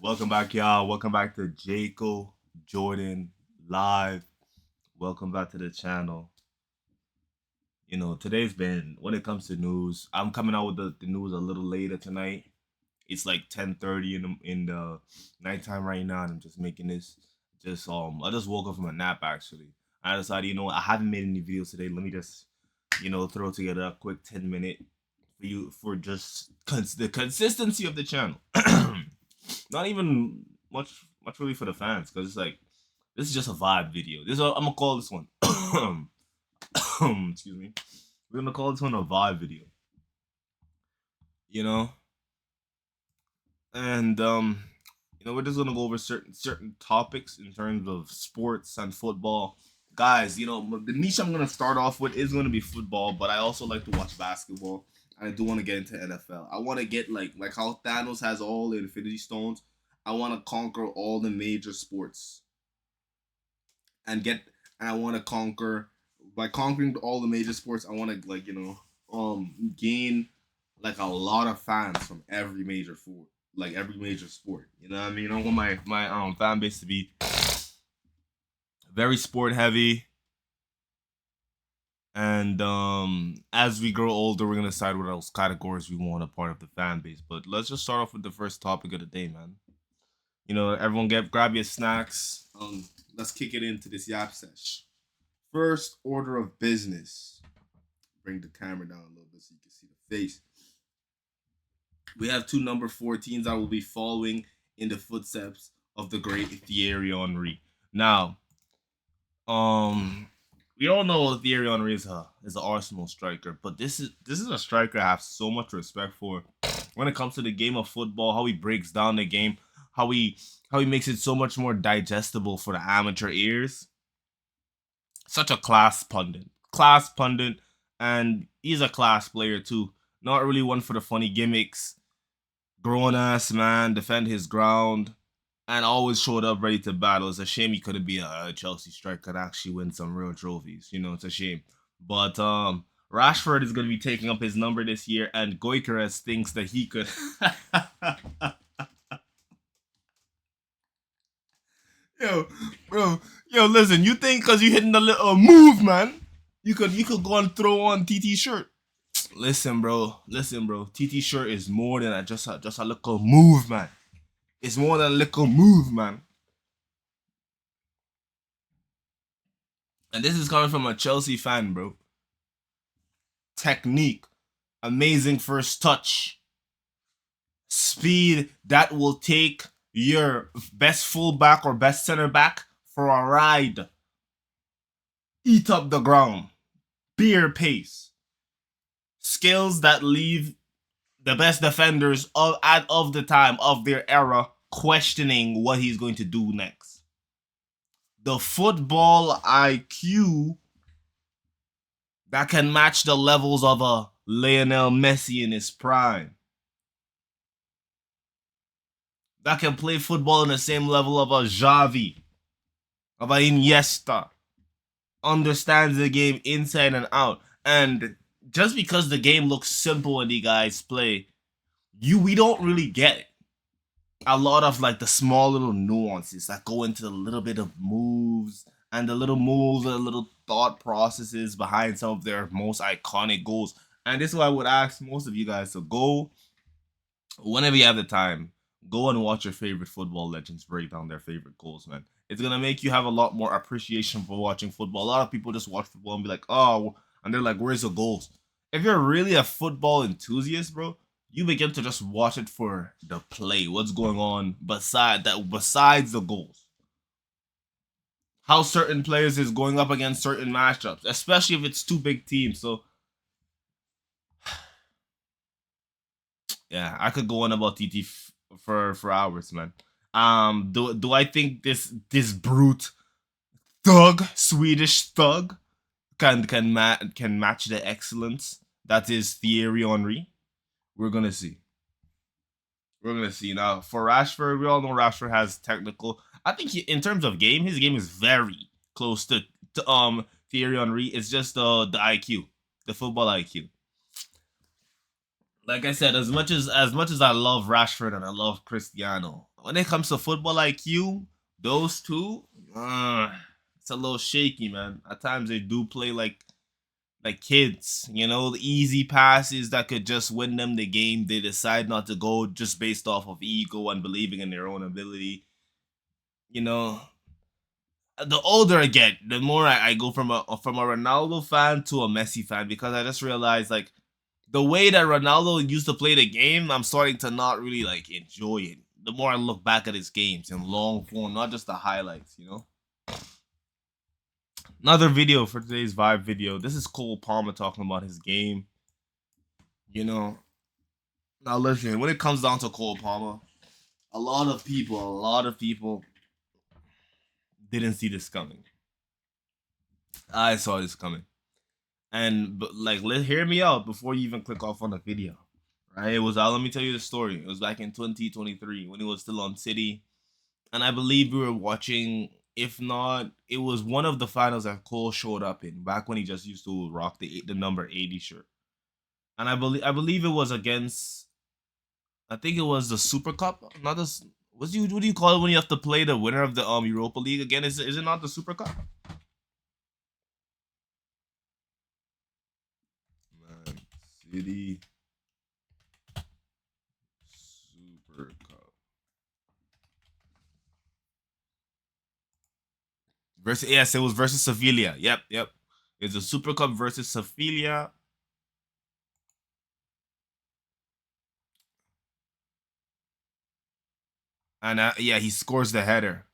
Welcome back, y'all. Welcome back to Jaco Jordan Live. Welcome back to the channel. Today's been, when it comes to news, I'm coming out with the news a little later tonight. It's like 10:30 in the nighttime right now, and I'm just making this. I just woke up from a nap actually. I decided, I haven't made any videos today. Let me just, throw together a quick 10 minute for you for just the consistency of the channel. Not even much really for the fans, because it's like this is just a vibe video. I'm gonna call this one. Excuse me. We're gonna call this one a vibe video. You know, and we're just gonna go over certain topics in terms of sports and football. Guys, the niche I'm gonna start off with is gonna be football, but I also like to watch basketball. And I do want to get into NFL. I want to get like how Thanos has all the Infinity Stones. I want to conquer all the major sports and I want to conquer by conquering all the major sports. I want to gain like a lot of fans from every major sport. You know what I mean? I want my fan base to be very sport heavy. And as we grow older, we're gonna decide what else categories we want a part of the fan base. But let's just start off with the first topic of the day, man. Everyone grab your snacks. Let's kick it into this yap sesh. First order of business. Bring the camera down a little bit so you can see the face. We have two number 14s that will be following in the footsteps of the great Thierry Henry. Now, we all know Thierry Henry is an Arsenal striker, but this is a striker I have so much respect for when it comes to the game of football. How he breaks down the game, how he makes it so much more digestible for the amateur ears. Such a class pundit, and he's a class player too. Not really one for the funny gimmicks. Grown ass man, defend his ground, and always showed up ready to battle. It's a shame he couldn't be a Chelsea striker and actually win some real trophies. It's a shame. But Rashford is going to be taking up his number this year, and Gyokeres thinks that he could. Yo, bro, listen. You think because you hitting the little move, man, you could go and throw on TT shirt? Listen, bro. TT shirt is more than just a little move, man. It's more than a little move, man. And this is coming from a Chelsea fan, bro. Technique, amazing first touch, speed that will take your best fullback or best center back for a ride. Eat up the ground, beer pace, skills that leave the best defenders of the time of their era questioning what he's going to do next. The football IQ that can match the levels of a Lionel Messi in his prime. That can play football in the same level of a Xavi, of a Iniesta. Understands the game inside and out. And just because the game looks simple when the guys play, we don't really get it. A lot of like the small little nuances that go into the little bit of moves and the little thought processes behind some of their most iconic goals. And this is why I would ask most of you guys to go, whenever you have the time, go and watch your favorite football legends break down their favorite goals, man. It's gonna make you have a lot more appreciation for watching football. A lot of people just watch football and be like, oh, and they're like, where's the goals? If you're really a football enthusiast, bro, you begin to just watch it for the play. What's going on besides the goals? How certain players is going up against certain matchups, especially if it's two big teams. So yeah, I could go on about TT for hours, man. Do I think this brute thug, Swedish thug, can match the excellence that is Thierry Henry? We're gonna see. Now for Rashford. We all know Rashford has technical. I think in terms of game, his game is very close to Thierry Henry. It's just the IQ, the football IQ. Like I said, as much as I love Rashford and I love Cristiano, when it comes to football IQ, those two, it's a little shaky, man. At times they do play like kids, you know, the easy passes that could just win them the game. They decide not to go just based off of ego and believing in their own ability. You know, the older I get, the more I go from a Ronaldo fan to a Messi fan because I just realized like the way that Ronaldo used to play the game, I'm starting to not really like enjoy it. The more I look back at his games in long form, not just the highlights, you know. Another video for today's vibe video. This is Cole Palmer talking about his game. You know, now listen, when it comes down to Cole Palmer, a lot of people didn't see this coming. I saw this coming. And but like hear me out before you even click off on the video. Right? It was let me tell you the story. It was back in 2023 when he was still on City. And I believe we were watching, if not, it was one of the finals that Cole showed up in back when he just used to rock the number 80 shirt. And I believe it was against, I think it was the Super Cup, not the what do you call it when you have to play the winner of the Europa League again? Is it not the Super Cup? Man City Super Cup. Yes, it was versus Sevilla. Yep. It's a Super Cup versus Sevilla. And yeah, he scores the header.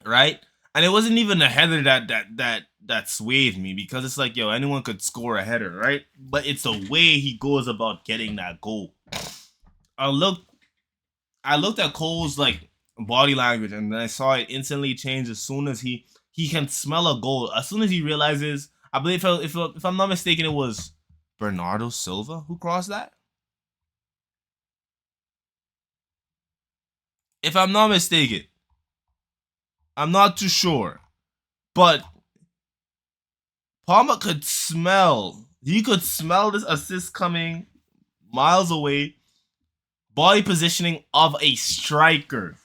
Right? And it wasn't even a header that swayed me because it's like, yo, anyone could score a header, right? But it's the way he goes about getting that goal. I looked I looked at Cole's like body language and then I saw it instantly change as soon as he can smell a goal. As soon as he realizes, I believe if I'm not mistaken, it was Bernardo Silva who crossed that. If I'm not mistaken, I'm not too sure, but Palmer could smell. He could smell this assist coming miles away. Body positioning of a striker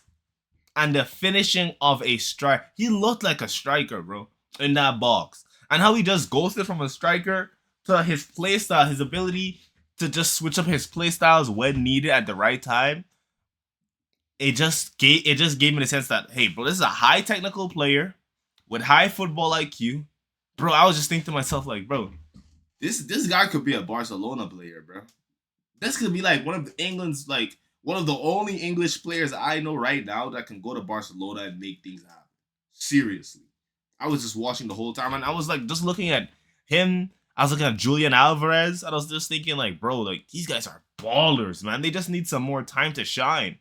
and the finishing of a striker. He looked like a striker, bro, in that box. And how he just ghosted from a striker to his play style, his ability to just switch up his play styles when needed at the right time. It just gave me the sense that, hey, bro, this is a high technical player with high football IQ. Bro, I was just thinking to myself, like, bro, this guy could be a Barcelona player, bro. This could be like one of the only English players I know right now that can go to Barcelona and make things happen. Seriously. I was just watching the whole time and I was like just looking at him. I was looking at Julian Alvarez. And I was just thinking, like, bro, like these guys are ballers, man. They just need some more time to shine.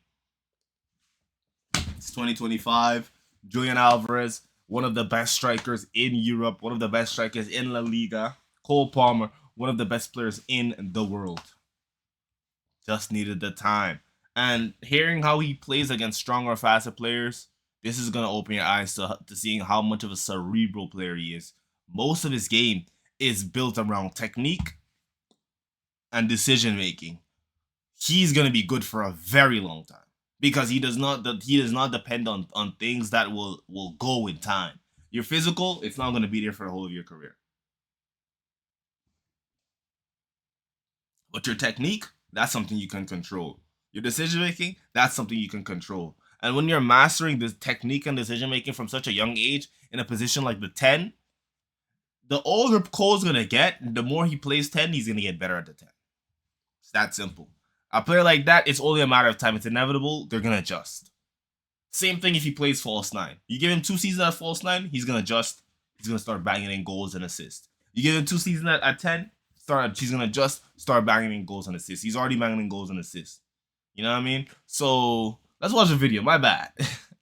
It's 2025. Julian Alvarez, one of the best strikers in Europe, one of the best strikers in La Liga. Cole Palmer, one of the best players in the world. Just needed the time. And hearing how he plays against stronger, faster players, this is gonna open your eyes to seeing how much of a cerebral player he is. Most of his game is built around technique and decision making. He's gonna be good for a very long time because he does not depend on things that will go in time. Your physical, it's not gonna be there for the whole of your career. But your technique, that's something you can control. Your decision making, that's something you can control. And when you're mastering the technique and decision making from such a young age in a position like the 10, the older Cole's gonna get, the more he plays 10, he's gonna get better at the 10. It's that simple. A player like that, it's only a matter of time. It's inevitable. They're gonna adjust. Same thing if he plays false nine. You give him 2 seasons at false nine, he's gonna adjust. He's gonna start banging in goals and assists. You give him 2 seasons at 10, he's gonna just start banging in goals and assists. He's already banging in goals and assists. You know what I mean? So let's watch the video. My bad.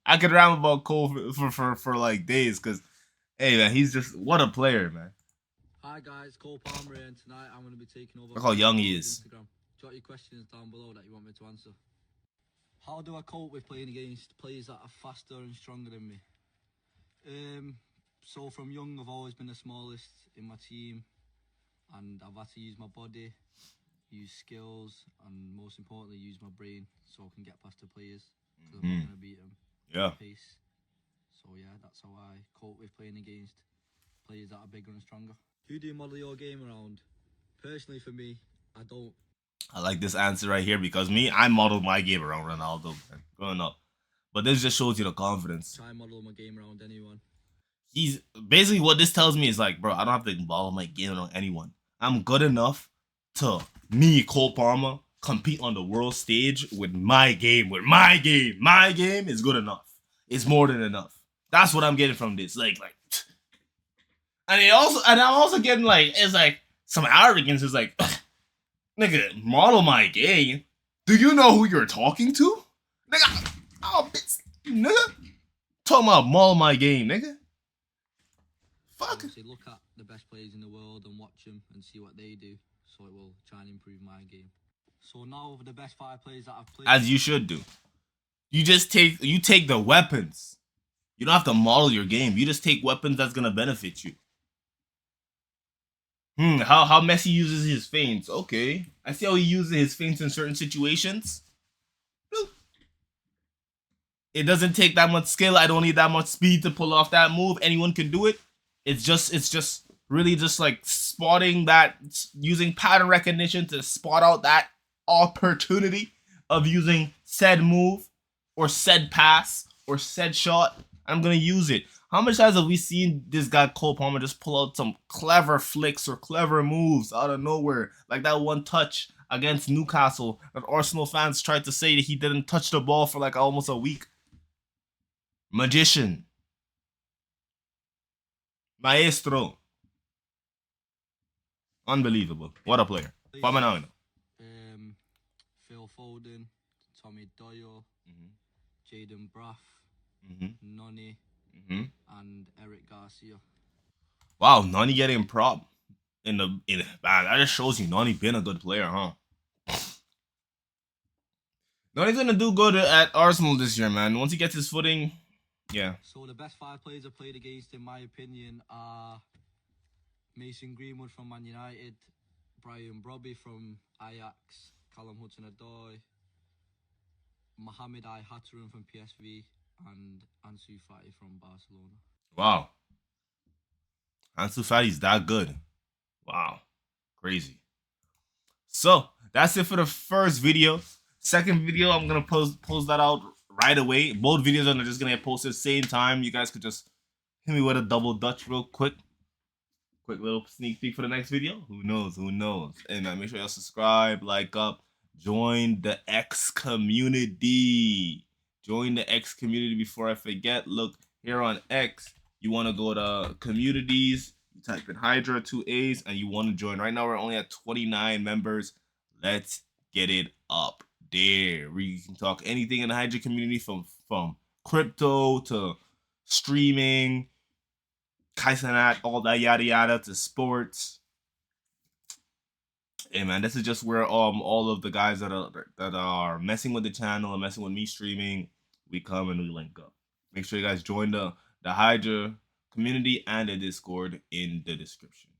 I could rant about Cole for like days because, hey man, he's just what a player, man. Hi guys, Cole Palmer here, and tonight I'm going to be taking over. Look how young he is. Instagram. Jot your questions down below that you want me to answer. How do I cope with playing against players that are faster and stronger than me? So from young, I've always been the smallest in my team, and I've had to use my body use skills, and most importantly, use my brain so I can get past the players. Because I'm not going to beat them. Yeah. Pace. So yeah, that's how I cope with playing against players that are bigger and stronger. Who do you model your game around? Personally, for me, I don't. I like this answer right here because me, I modeled my game around Ronaldo, man, growing up. But this just shows you the confidence. Try and model my game around anyone. He's basically what this tells me is like, bro, I don't have to model my game around anyone. I'm good enough to me, Cole Palmer, compete on the world stage with my game. My game is good enough. It's more than enough. That's what I'm getting from this. Like, and I'm also getting like, it's like some arrogance. Is like, nigga, model my game. Do you know who you're talking to? Nigga, oh, bitch, nigga. Talking about model my game, nigga. Fuck. Obviously, look at the best players in the world and watch them and see what they do. So it will try and improve my game. So now the best 5 players that I've played. As you should do. You just take the weapons. You don't have to model your game. You just take weapons that's gonna benefit you. How Messi uses his feints. Okay. I see how he uses his feints in certain situations. It doesn't take that much skill. I don't need that much speed to pull off that move. Anyone can do it. It's just really just like spotting that, using pattern recognition to spot out that opportunity of using said move or said pass or said shot. I'm gonna use it. How much times have we seen this guy Cole Palmer just pull out some clever flicks or clever moves out of nowhere? Like that one touch against Newcastle that Arsenal fans tried to say that he didn't touch the ball for like almost a week. Magician. Maestro. Unbelievable. What a player. Phenomenal. Phil Foden, Tommy Doyle, Jaden Braff, Noni, and Eric Garcia. Wow, Noni getting prop in man, that just shows you Noni been a good player, huh? Noni's gonna do good at Arsenal this year, man. Once he gets his footing, yeah. So the best 5 players I've played against, in my opinion, are Mason Greenwood from Man United, Brian Brobby from Ajax, Callum Hudson-Odoi, Mohamed Al-Hattarun from PSV, and Ansu Fati from Barcelona. Wow. Ansu Fati's that good. Wow. Crazy. So, that's it for the first video. Second video, I'm going to post that out right away. Both videos are just going to get posted same time. You guys could just hit me with a double dutch real quick. Quick little sneak peek for the next video. Who knows? Who knows? And make sure y'all subscribe, like up, join the X community. Join the X community before I forget. Look, here on X, you want to go to communities. You type in HYDRA 2 A's and you want to join. Right now, we're only at 29 members. Let's get it up there. We can talk anything in the HYDRA community from crypto to streaming, Kaisanat, all that yada yada, to sports. Hey man, this is just where all of the guys that are messing with the channel and messing with me streaming, we come and we link up. Make sure you guys join the HYDRA community and the Discord in the description.